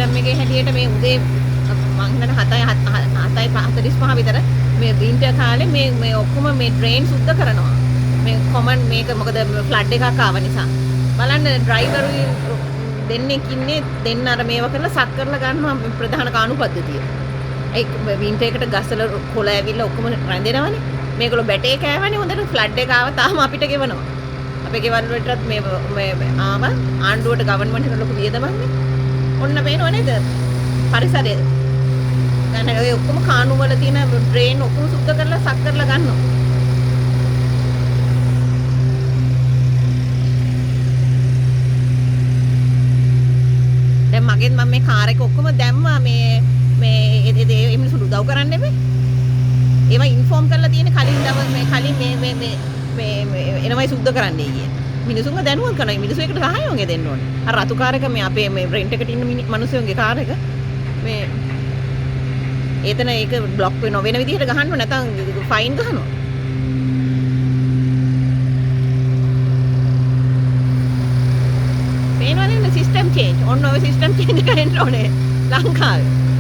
System එකේ හැටියට මේ උදේ මං හිතන 7:45 විතර මේ වින්ටර් කාලේ මේ ඔක්කොම මේ ඩ්‍රේන් සුද්ධ කරනවා. මේ කොමන් මේක මොකද ෆ්ලඩ් එකක් ආව නිසා. බලන්න ඩ්‍රයිවරුයි දෙන්නෙක් ඉන්නේ දෙන්න අර මේව කරලා සක් කරලා ගන්නවා ප්‍රධාන කාණු පද්ධතිය. ඒ වින්ටර් එකට ගසල කොළ ඇවිල්ලා ඔක්කොම රැඳෙනවනේ. මේගොල්ලෝ බැටේ කෑවනේ හොඳට ෆ්ලඩ් එක ආව තාම අපිට ගෙවනවා. අපේ ගෙවල් වලටත් මේ ආව ආණ්ඩුවට ගවර්න්මන්ට් එක ලොකු වියදමක්නේ. ඔන්න පේනව නේද? පරිසරය. දැන් ඔය ඔක්කොම කාණු වල තියෙන ඩ්‍රේන් ඔක්කොම සුද්ධ කරලා සක් කරලා ගන්නවා. දැන් මගෙන් මම මේ කාර් එක ඔක්කොම දැම්මා මේ ඒ මිනිස්සුන්ට උදව් කරන්න එපේ. ඒවා ඉන්ෆෝම් කරලා තියෙන කලින් දවස් මේ කලින් මේ එනවයි සුද්ධ කරන්නයි කිය. මිනිසුන්ව දැනුවත් කරනවා. මිනිස්සු එකට සහායෝගය දෙන්න ඕනේ. අර රතු කාර් එක මේ අපේ මේ රෙන්ට් එකට ඉන්න මිනිස්සුන්ගේ කාර් එක මේ ඒතන ඒක බ්ලොක් වෙන විදිහට ගහන්න ඕනේ නැත්නම් ෆයින් ගහනවා. පේනවනේ සිස්ටම් චේන්ජ්. ඔන්න ඔය සිස්ටම් චේන්ජ් කරන්න ඕනේ ලංකාවේ.